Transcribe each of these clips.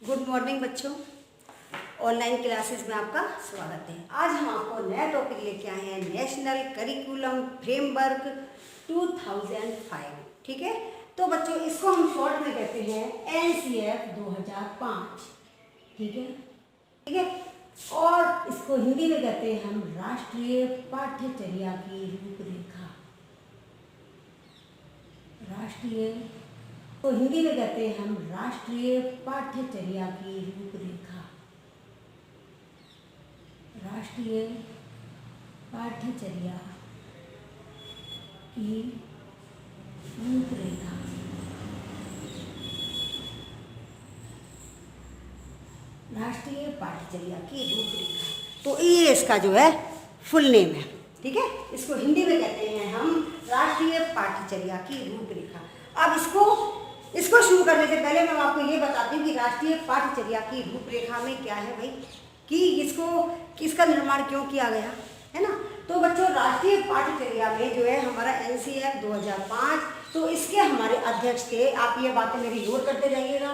Good morning बच्चों। Online classes में आपका स्वागत है। आज हम आपको नया टॉपिक लेके आए हैं, नेशनल करिकुलम फ्रेमवर्क 2005। ठीक है, तो बच्चों इसको हम शॉर्ट में कहते हैं NCF 2005। ठीक है, ठीक है, और इसको हिंदी में कहते हैं हम राष्ट्रीय पाठ्यचर्या की रूपरेखा। राष्ट्रीय तो हिंदी में कहते हैं हम राष्ट्रीय पाठ्यचर्या की रूपरेखा। राष्ट्रीय पाठ्यचर्या की रूपरेखा। राष्ट्रीय पाठ्यचर्या की रूपरेखा, तो ये इसका जो है फुल नेम है। ठीक है, इसको हिंदी में कहते हैं हम राष्ट्रीय पाठ्यचर्या की रूपरेखा। अब इसको शुरू करने से पहले मैं आपको ये बताती हूँ कि राष्ट्रीय पाठ्यचर्या की रूपरेखा में क्या है भाई, कि इसका निर्माण क्यों किया गया है ना। तो बच्चों राष्ट्रीय पाठ्यचर्या में जो है हमारा NCF 2005, तो इसके हमारे अध्यक्ष थे। आप ये बातें मेरी नोट करते जाइएगा,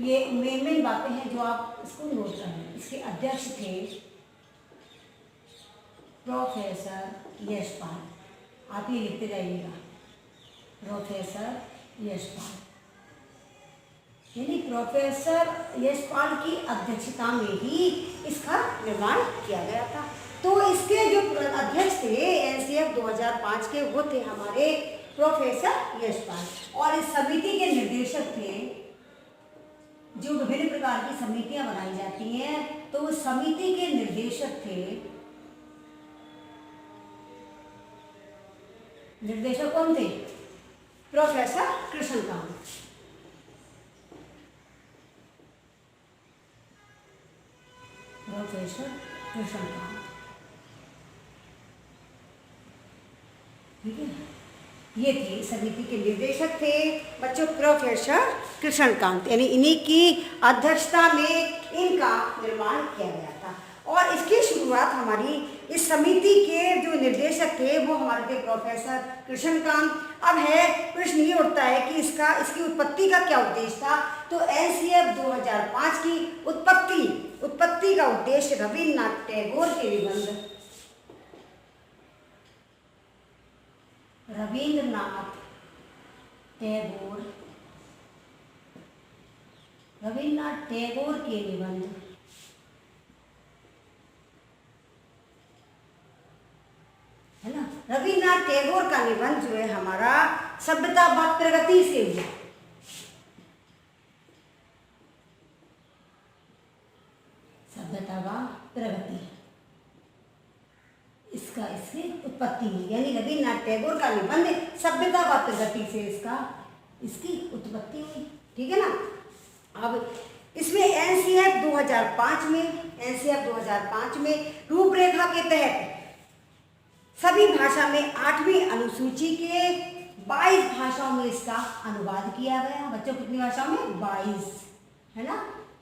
ये मेन बातें हैं जो आप इसको नोट कर लें। इसके अध्यक्ष थे प्रोफेसर यशपाल। आप ये लिखते जाइएगा, प्रोफेसर यशपाल, यानी प्रोफेसर यशपाल की अध्यक्षता में ही इसका निर्माण किया गया था। तो इसके जो अध्यक्ष थे NCF 2005 के, वो थे हमारे प्रोफेसर यशपाल। और इस समिति के निर्देशक थे, जो विभिन्न प्रकार की समितियां बनाई जाती हैं, तो उस समिति के निर्देशक थे, निर्देशक कौन थे? प्रोफेसर कृष्णकांत। प्रोफेसर कृष्णकांत, ठीक है, ये थे समिति के निर्देशक थे बच्चों प्रोफेसर कृष्णकांत, यानी इन्हीं की अध्यक्षता में इनका निर्माण किया गया था। और इसकी शुरुआत हमारी इस समिति के जो निर्देशक थे वो हमारे थे प्रोफेसर कृष्णकांत। अब है प्रश्न ये उठता है कि इसकी उत्पत्ति का क्या उद्देश्य था। तो NCF 2005 की उत्पत्ति का उद्देश्य रविन्द्रनाथ टैगोर के निबंध, रविन्द्रनाथ टैगोर के निबंध, है ना। रविन्द्रनाथ टैगोर का निबंध जो है हमारा सभ्यता व प्रगति से हुआ। सभ्यता व प्रगति, इसकी उत्पत्ति हुई, यानी रविन्द्रनाथ टैगोर का निबंध सभ्यता व प्रगति से इसकी उत्पत्ति हुई। ठीक है ना। अब इसमें NCF 2005 में रूपरेखा के तहत सभी भाषा में 8वीं अनुसूची के 22 भाषाओं में इसका अनुवाद किया गया। बच्चों कितनी भाषाओं में? 22, है ना।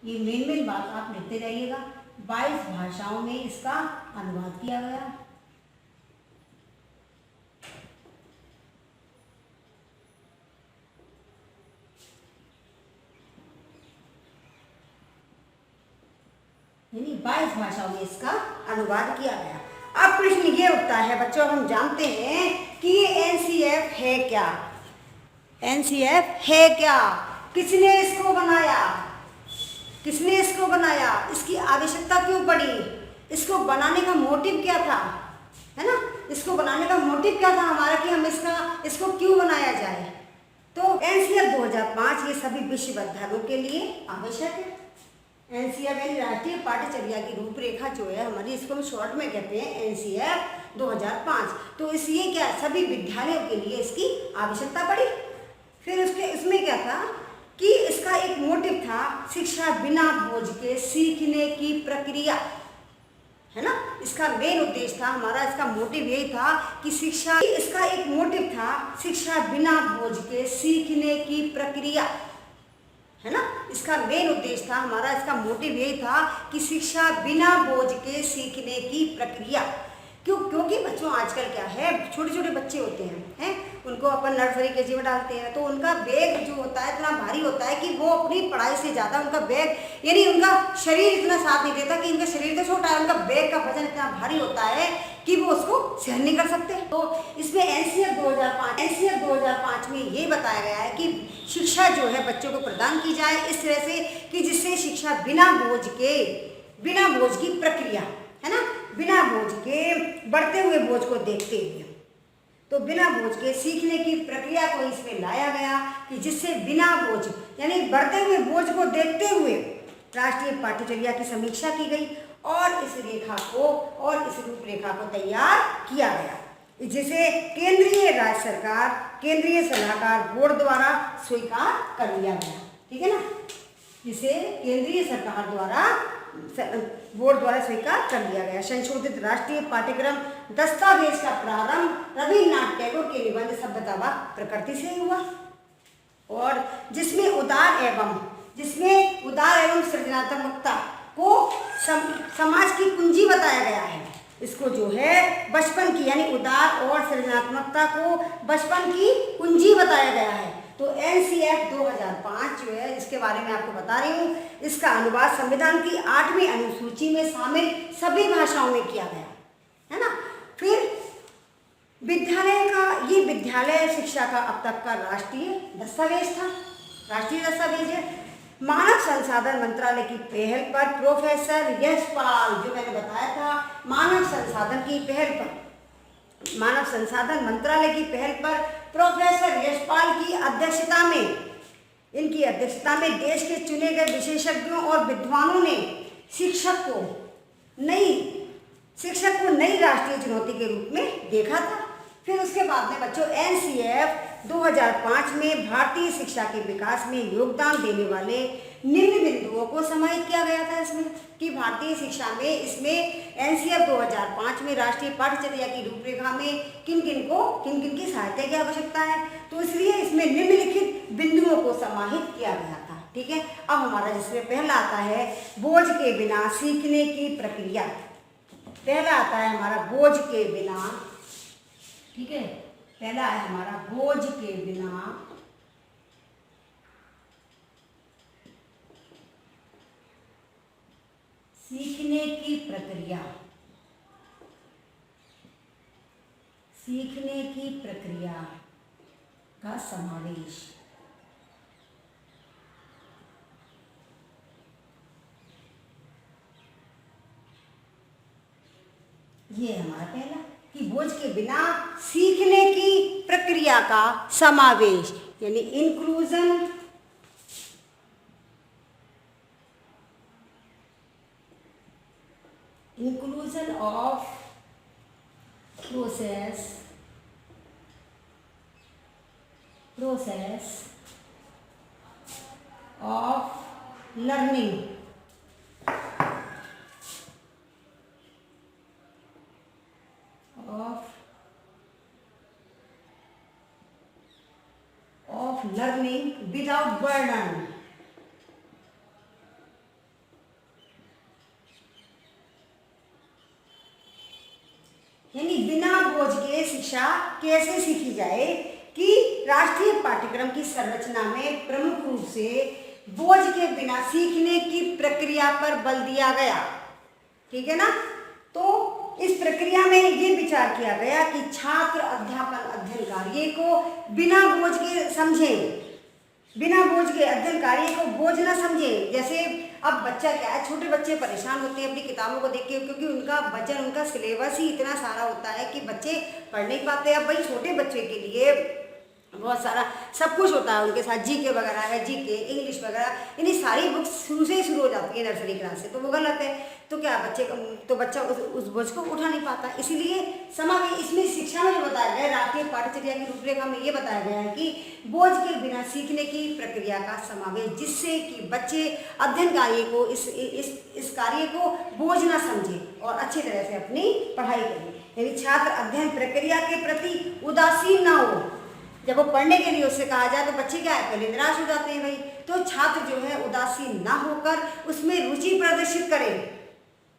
ये मेन बात आप लिखते जाइएगा, 22 भाषाओं में इसका अनुवाद किया गया। यानी 22 भाषाओं में इसका अनुवाद किया गया। अब प्रश्न ये उठता है बच्चों, हम जानते हैं कि ये NCF है क्या? NCF है क्या? किसने इसको बनाया? इसकी आवश्यकता क्यों पड़ी? इसको बनाने का मोटिव क्या था, है ना। इसको बनाने का मोटिव क्या था हमारा, कि हम इसको क्यों बनाया जाए। तो NCF 2005 ये सभी विश्वविद्यालयों के लिए आवश्यक है। NCF यानी राष्ट्रीय पाठ्यचर्या की रूपरेखा जो है हमारी, इसको हम शॉर्ट में कहते हैं NCF 2005। तो इसलिए क्या सभी विद्यालयों के लिए इसकी आवश्यकता पड़ी। फिर इसमें क्या था कि इसका एक मोटिव था, शिक्षा बिना बोझ के सीखने की प्रक्रिया, है ना। इसका मेन उद्देश्य था हमारा, इसका मोटिव यही था कि शिक्षा बिना बोझ के सीखने की प्रक्रिया, है ना। इसका मेन उद्देश्य था हमारा, इसका मोटिव यही था कि शिक्षा बिना बोझ के सीखने की प्रक्रिया। क्योंकि बच्चों आजकल क्या है, छोटे छोटे बच्चे होते हैं उनको अपन नर्सरी केजी में डालते हैं, तो उनका बैग जो होता है इतना भारी होता है कि वो अपनी पढ़ाई से ज़्यादा उनका बैग, यानी उनका शरीर इतना साथ नहीं देता, कि उनका शरीर तो छोटा है, उनका बैग का वजन इतना भारी होता है कि वो उसको सहन नहीं कर सकते। तो इसमें एनसीएफ 2005 में ये बताया गया है कि शिक्षा जो है बच्चों को प्रदान की जाए इस तरह से कि जिससे शिक्षा बिना बोझ की प्रक्रिया, है ना, बिना बोझ के बढ़ते हुए बोझ को देखते हुए, तो बिना बोझ के सीखने की प्रक्रिया को इसमें लाया गया कि जिससे बिना बोझ यानी बढ़ते हुए बोझ को देखते हुए राष्ट्रीय पाठ्यचर्या की समीक्षा की गई और इस रूपरेखा को तैयार किया गया, जिसे केंद्रीय राज्य सरकार, केंद्रीय सलाहकार बोर्ड द्वारा स्वीकार कर लिया गया। ठीक है ना, जिसे केंद्रीय सरकार द्वारा बोर्ड द्वारा स्वीकार कर लिया गया। संशोधित राष्ट्रीय पाठ्यक्रम दस्तावेज का प्रारंभ रविन्द्रनाथ टैगोर के निबंध सभ्यता व प्रकृति से हुआ, और जिसमें उदार एवं सृजनात्मकता को समाज की कुंजी बताया गया है। इसको जो है बचपन की, यानी उदार और सृजनात्मकता को बचपन की कुंजी बताया गया है। तो एनसीएफ 2005 जो है, इसके बारे में आपको बता रही हूँ, इसका अनुवाद संविधान की 8वीं अनुसूची में शामिल सभी भाषाओं में किया गया, है ना। फिर विद्यालय शिक्षा का अब तक का राष्ट्रीय दस्तावेज है। मानव संसाधन मंत्रालय की पहल पर प्रोफेसर यशपाल, जो मैंने बताया था, मानव संसाधन मंत्रालय की पहल पर प्रोफेसर यशपाल की अध्यक्षता में देश के चुने गए विशेषज्ञों और विद्वानों ने शिक्षक को नई राष्ट्रीय चुनौती के रूप में देखा था। फिर उसके बाद में बच्चों एनसीएफ 2005 में भारतीय शिक्षा के विकास में योगदान देने वाले निम्न बिंदुओं को समाहित किया गया था इसमें, कि भारतीय शिक्षा में इसमें एनसीएफ 2005 में राष्ट्रीय पाठ्यचर्या की रूपरेखा में किन किन की सहायता की आवश्यकता है, तो इसलिए इसमें निम्नलिखित बिंदुओं को समाहित किया गया था। ठीक है, अब हमारा जिसमें पहला आता है बोझ के बिना सीखने की प्रक्रिया। पहला आता है हमारा बोझ के बिना, ठीक है, पहला है हमारा बोझ के बिना सीखने की प्रक्रिया। सीखने की प्रक्रिया का समावेश। ये हमारा पहला, कि बोझ के बिना सीखने की प्रक्रिया का समावेश, यानी inclusion of process of learning without burden। यानी बिना बोझ के शिक्षा कैसे सीखी जाए, कि राष्ट्रीय पाठ्यक्रम की संरचना में प्रमुख रूप से बोझ के बिना सीखने की प्रक्रिया पर बल दिया गया। ठीक है ना, तो इस प्रक्रिया में ये विचार किया गया कि छात्र अध्यापन अध्ययन कार्य को बिना बोझ के अध्ययन कार्य को बोझ न समझे। जैसे अब बच्चा क्या है, छोटे बच्चे परेशान होते हैं अपनी किताबों को देख के, क्योंकि उनका वजन, उनका सिलेबस ही इतना सारा होता है कि बच्चे पढ़ नहीं पाते। अब भाई छोटे बच्चे के लिए बहुत सारा सब कुछ होता है, उनके साथ जीके वगैरह है, जीके इंग्लिश वगैरह, यानी सारी बुक्स शुरू से ही शुरू हो जाती है नर्सरी क्लास से, तो वो गलत है। तो क्या बच्चा उस बोझ को उठा नहीं पाता। इसीलिए इसमें शिक्षा में जो बताया गया, राष्ट्रीय पाठ्यचर्या की रूपरेखा में ये बताया गया है कि बोझ के बिना सीखने की प्रक्रिया का समावेश, जिससे कि बच्चे अध्ययन कार्य को इस कार्य को बोझ ना समझे और अच्छी तरह से अपनी पढ़ाई करें। यानी छात्र अध्ययन प्रक्रिया के प्रति उदासीन ना हो। जब वो पढ़ने के लिए उससे कहा जाए तो बच्चे क्या है, पहले निराश हो जाते हैं भाई। तो छात्र जो है उदासीन ना होकर उसमें रुचि प्रदर्शित करें,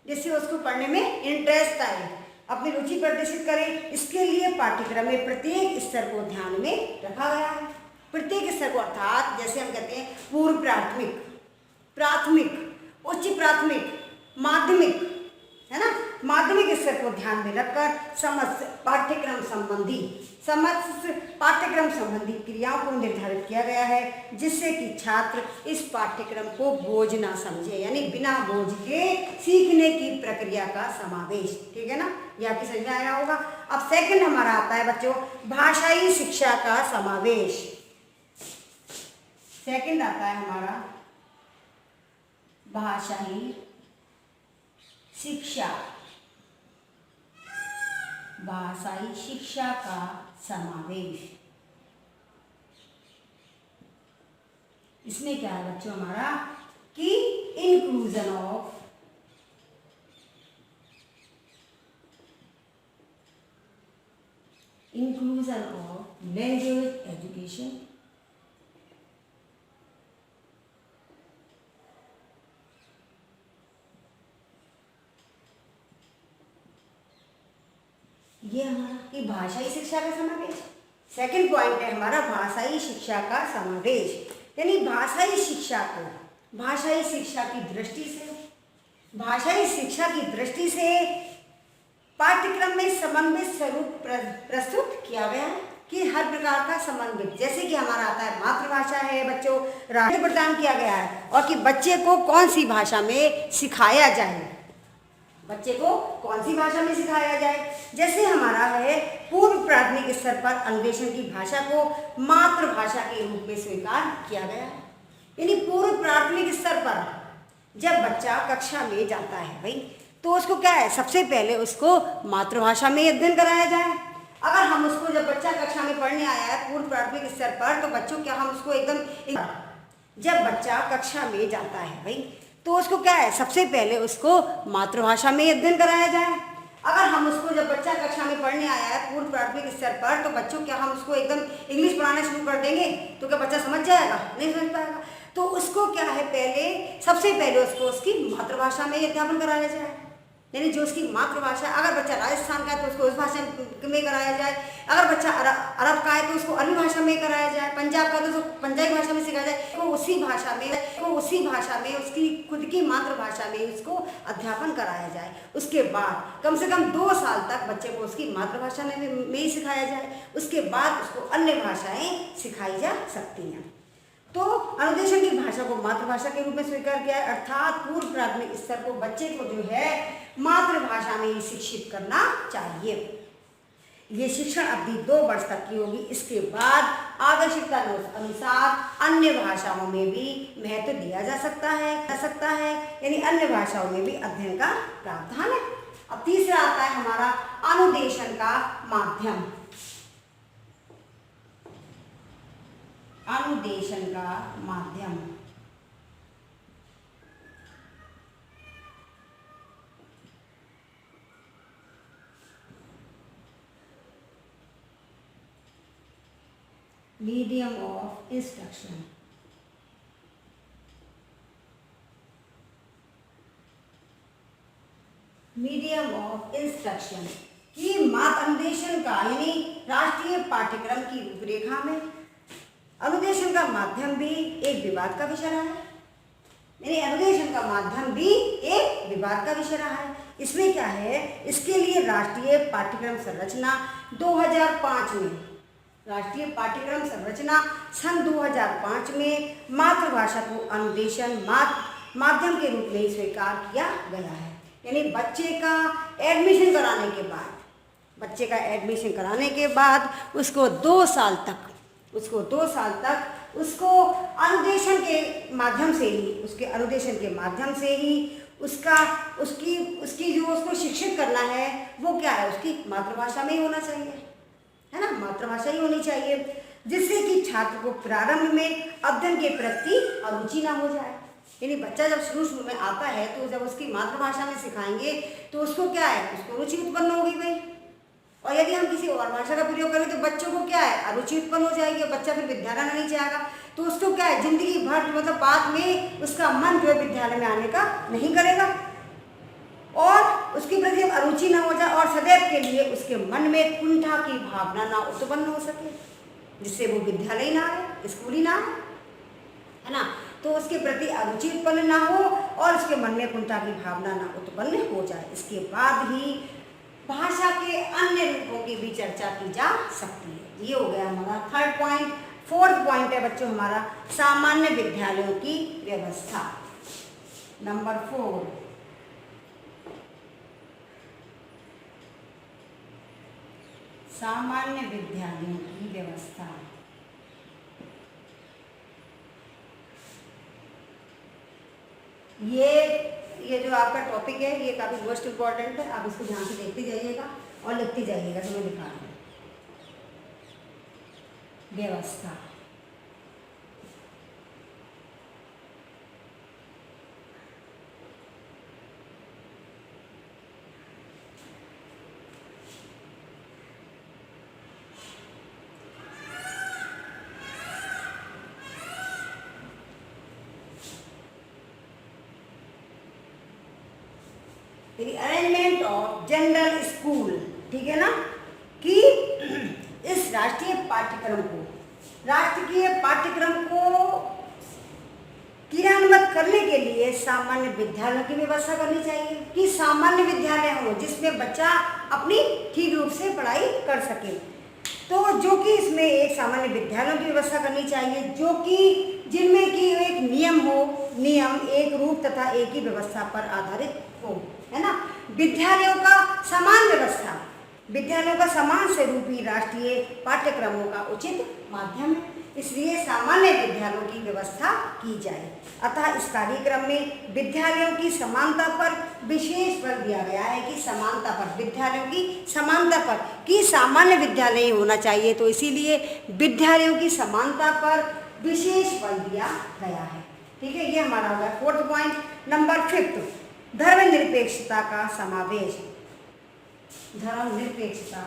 जिससे उसको पढ़ने में इंटरेस्ट आए। अपनी रुचि प्रदर्शित करें। इसके लिए पाठ्यक्रम में प्रत्येक स्तर को ध्यान में रखा गया है। प्रत्येक स्तर को अर्थात जैसे हम कहते हैं पूर्व प्राथमिक, प्राथमिक, उच्च प्राथमिक, माध्यमिक, है ना, माध्यमिक स्तर को ध्यान में रखकर समस्त पाठ्यक्रम संबंधी क्रियाओं को निर्धारित किया गया है, जिससे कि छात्र इस पाठ्यक्रम को बोझ ना समझे, यानी बिना बोझ के सीखने की प्रक्रिया का समावेश। ठीक है ना, ये आपकी समझ में आया होगा। अब सेकंड हमारा आता है बच्चों भाषाई शिक्षा का समावेश। सेकंड आता है हमारा भाषाई शिक्षा, भाषाई शिक्षा का समावेश। इसमें क्या है बच्चों हमारा कि इंक्लूजन ऑफ लैंग्वेज एजुकेशन, ये हमारा कि भाषाई शिक्षा का समावेश। सेकंड पॉइंट है हमारा भाषाई शिक्षा का समावेश, यानी भाषाई शिक्षा को भाषाई शिक्षा की दृष्टि से, भाषाई शिक्षा की दृष्टि से पाठ्यक्रम में समन्वित स्वरूप प्रस्तुत किया गया है कि हर प्रकार का समन्वित, जैसे कि हमारा आता है मातृभाषा है बच्चों, राष्ट्र प्रदान किया गया है और कि बच्चे को कौन सी भाषा में सिखाया जाए, बच्चे को कौन सी भाषा में सिखाया जाए। जैसे हमारा है पूर्व प्राथमिक स्तर पर अनुदेशन की भाषा को मातृभाषा के रूप में स्वीकार किया गया है, यानी पूर्व प्राथमिक स्तर पर जब बच्चा कक्षा में जाता है भाई, तो उसको क्या है सबसे पहले उसको मातृभाषा में अध्ययन कराया जाए। अगर हम उसको जब बच्चा कक्षा में पढ़ने आया है पूर्व प्राथमिक स्तर पर, तो बच्चों क्या हम उसको जब बच्चा कक्षा में जाता है भाई, तो उसको क्या है सबसे पहले उसको मातृभाषा में अध्ययन कराया जाए। अगर हम उसको जब बच्चा कक्षा में पढ़ने आया है पूर्व प्राथमिक स्तर पर, तो बच्चों क्या हम उसको एकदम इंग्लिश पढ़ाना शुरू कर देंगे तो क्या बच्चा समझ जाएगा? नहीं समझ पाएगा। तो उसको क्या है सबसे पहले उसको उसकी मातृभाषा में अध्यापन कराया जाए, यानी जो उसकी मातृभाषा, अगर बच्चा राजस्थान का है तो उसको उस भाषा में कराया जाए, अगर बच्चा अरब का है तो उसको अरबी भाषा में कराया जाए, पंजाब का तो उसको पंजाबी भाषा में सिखाया जाए, तो उसी भाषा में उसकी खुद की मातृभाषा में उसको अध्यापन कराया जाए। उसके बाद कम से कम 2 साल तक बच्चे को उसकी मातृभाषा में ही सिखाया जाए, उसके बाद उसको अन्य भाषाएँ सिखाई जा सकती हैं। तो अनुदेशन की भाषा को मातृभाषा के रूप में स्वीकार किया है, अर्थात पूर्व प्राथमिक स्तर को बच्चे को जो है मातृभाषा में ही शिक्षित करना चाहिए। ये शिक्षण अवधि 2 वर्ष तक की होगी। इसके बाद आवश्यकता अनुसार अन्य भाषाओं में भी महत्व दिया जा सकता है, यानी अन्य भाषाओं में भी अध्ययन का प्रावधान है। अब तीसरा आता है हमारा अनुदेशन का माध्यम। अनुदेशन का माध्यम medium of instruction. Medium of instruction की अनुदेशन का यानी राष्ट्रीय पाठ्यक्रम की रूपरेखा में अनुदेशन का माध्यम भी एक विवाद का विषय रहा है, यानी अनुदेशन का माध्यम भी एक विवाद का विषय रहा है। इसमें क्या है, इसके लिए राष्ट्रीय पाठ्यक्रम संरचना 2005 में, राष्ट्रीय पाठ्यक्रम संरचना सन 2005 में मातृभाषा को अनुदेशन माध्यम के रूप में स्वीकार किया गया है। यानी बच्चे का एडमिशन कराने के बाद उसको 2 साल तक उसको अनुदेशन के माध्यम से ही, उसके अनुदेशन के माध्यम से ही उसकी जो उसको शिक्षित करना है वो क्या है, उसकी मातृभाषा में ही होना चाहिए, है ना, मातृभाषा ही होनी चाहिए, जिससे कि छात्र को प्रारंभ में अध्ययन के प्रति अरुचि ना हो जाए। यानी बच्चा जब शुरू में आता है तो जब उसकी मातृभाषा में सिखाएंगे तो उसको क्या है, उसको रुचि उत्पन्न होगी भाई। और यदि हम किसी और भाषा का प्रयोग करें तो बच्चों को क्या है, अरुचि उत्पन्न हो जाएगी, बच्चा फिर विद्यालय नहीं जाएगा, तो उसको क्या है, जिंदगी भर बाद में उसका मन जो है विद्यालय में आने का नहीं करेगा। और उसके प्रति अरुचि ना हो जाए और सदैव के लिए उसके मन में कुंठा की भावना ना उत्पन्न हो सके, जिससे वो विद्यालय ना आए, स्कूल ही ना आए, है ना। तो उसके प्रति अरुचि उत्पन्न ना हो और उसके मन में कुंठा की भावना ना उत्पन्न हो जाए। इसके बाद ही भाषा के अन्य रूपों की भी चर्चा की जा सकती है। ये हो गया हमारा थर्ड पॉइंट। फोर्थ पॉइंट है बच्चों हमारा सामान्य विद्यालयों की व्यवस्था। नंबर 4, सामान्य विद्यालयों की व्यवस्था। ये जो आपका टॉपिक है ये काफी मोस्ट इम्पॉर्टेंट है, आप इसको ध्यान से देखते जाइएगा और लिखते जाइएगा। तो मैं दिखा रहा हूँ व्यवस्था। अरेंजमेंट ऑफ जनरल स्कूल, ठीक है ना, कि इस राष्ट्रीय पाठ्यक्रम को क्रियान्वित करने के लिए सामान्य विद्यालयों की व्यवस्था करनी चाहिए, कि सामान्य विद्यालय हो जिसमें बच्चा अपनी ठीक रूप से पढ़ाई कर सके। तो जो कि इसमें एक सामान्य विद्यालयों की व्यवस्था करनी चाहिए, जो कि जिनमें कि एक नियम एक रूप तथा एक ही व्यवस्था पर आधारित हो, है ना। विद्यालयों का समान स्वरूपी राष्ट्रीय पाठ्यक्रमों का उचित माध्यम है, इसलिए सामान्य विद्यालयों की व्यवस्था की जाए। अतः इस कार्यक्रम में विद्यालयों की समानता पर विशेष बल दिया गया है, कि विद्यालयों की समानता पर, कि सामान्य विद्यालय होना चाहिए, तो इसीलिए विद्यालयों की समानता पर विशेष बल दिया गया है। ठीक है, ये हमारा होगा फोर्थ पॉइंट। नंबर 5, धर्मनिरपेक्षता का समावेश। धर्मनिरपेक्षता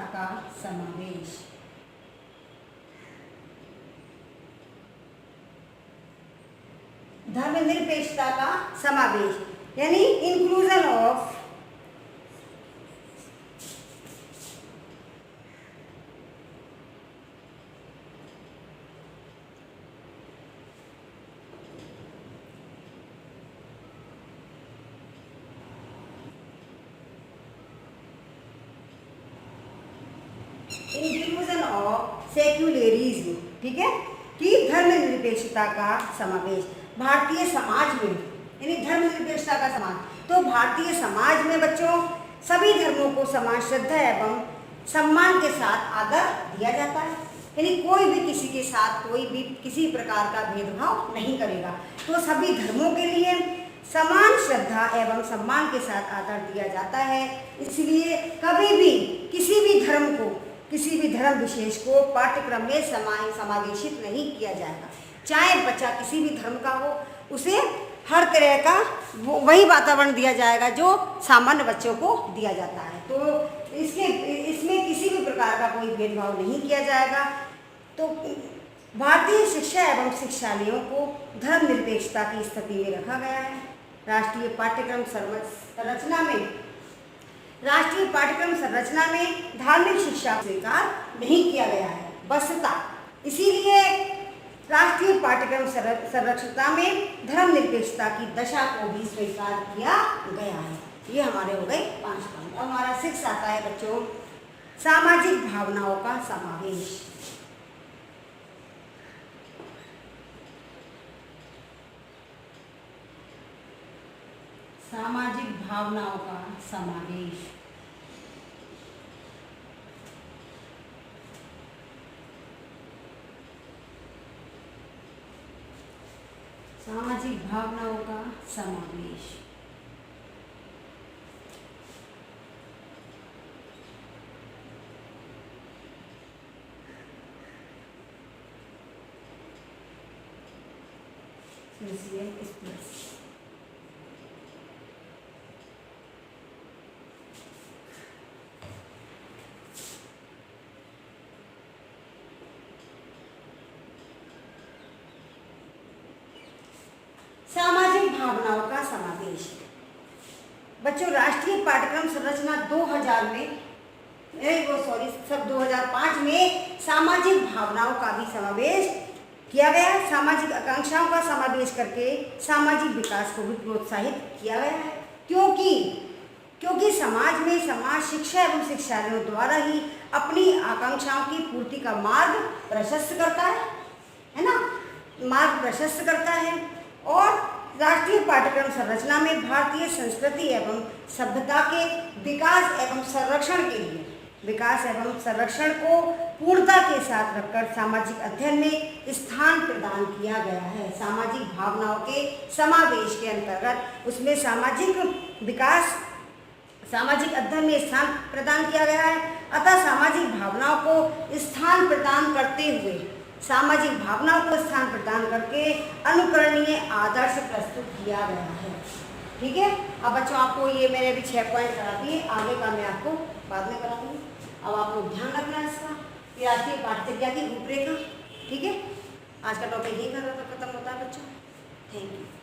का समावेश। धर्मनिरपेक्षता का समावेश यानी इंक्लूजन ऑफ सेक्युलरिज्म, ठीक है, कि धर्मनिरपेक्षता का समावेश। भारतीय समाज में यानी धर्मनिरपेक्षता का समाज, तो भारतीय समाज में बच्चों सभी धर्मों को समान श्रद्धा एवं सम्मान के साथ आदर दिया जाता है, यानी कोई भी किसी के साथ कोई भी किसी प्रकार का भेदभाव नहीं करेगा। तो सभी धर्मों के लिए समान श्रद्धा एवं सम्मान के साथ आदर दिया जाता है, इसलिए कभी भी किसी भी धर्म विशेष को पाठ्यक्रम में समावेशित नहीं किया जाएगा। चाहे बच्चा किसी भी धर्म का हो, उसे हर तरह का वही वातावरण दिया जाएगा जो सामान्य बच्चों को दिया जाता है। तो इसमें किसी भी प्रकार का कोई भेदभाव नहीं किया जाएगा। तो भारतीय शिक्षा एवं शिक्षालयों को धर्मनिरपेक्षता की स्थिति में रखा गया है। राष्ट्रीय पाठ्यक्रम संरचना में धार्मिक शिक्षा स्वीकार नहीं किया गया है वस्तुतः, इसीलिए राष्ट्रीय पाठ्यक्रम संरचना में धर्मनिरपेक्षता की दशा को भी स्वीकार किया गया है। ये हमारे हो गए 5 पॉइंट। अब हमारा 6 आता है बच्चों, सामाजिक भावनाओं का समावेश। सामाजिक भावनाओं का समावेश। सामाजिक भावनाओं का समावेश। भावनाओं का समावेश। बच्चों, राष्ट्रीय पाठ्यक्रम संरचना 2000 में 2005 में सामाजिक भावनाओं का भी समावेश किया गया। सामाजिक आकांक्षाओं का समावेश करके सामाजिक विकास को भी प्रोत्साहित किया गया है, क्योंकि समाज में समाज शिक्षा एवं शिक्षालयों द्वारा ही अपनी आकांक्षाओं की पूर्ति का मार्ग प्रशस्त करता है ना, मार्ग प्रशस्त करता है। और राष्ट्रीय पाठ्यक्रम संरचना में भारतीय संस्कृति एवं सभ्यता के विकास एवं संरक्षण को पूर्णता के साथ रखकर सामाजिक अध्ययन में स्थान प्रदान किया गया है। सामाजिक भावनाओं के समावेश के अंतर्गत उसमें सामाजिक अध्ययन में स्थान प्रदान किया गया है। अतः सामाजिक भावनाओं को स्थान प्रदान करके अनुकरणीय आदर्श प्रस्तुत किया गया है। ठीक है। अब बच्चों, आपको ये मैंने अभी 6 पॉइंट करा दिए, आगे का मैं आपको बाद में करा दूँगी। अब आप लोग ध्यान रखना है इसका, राष्ट्रीय पाठ्यक्रम की रूपरेखा। ठीक है। आज का टॉपिक यही खत्म होता है बच्चों। Thank you.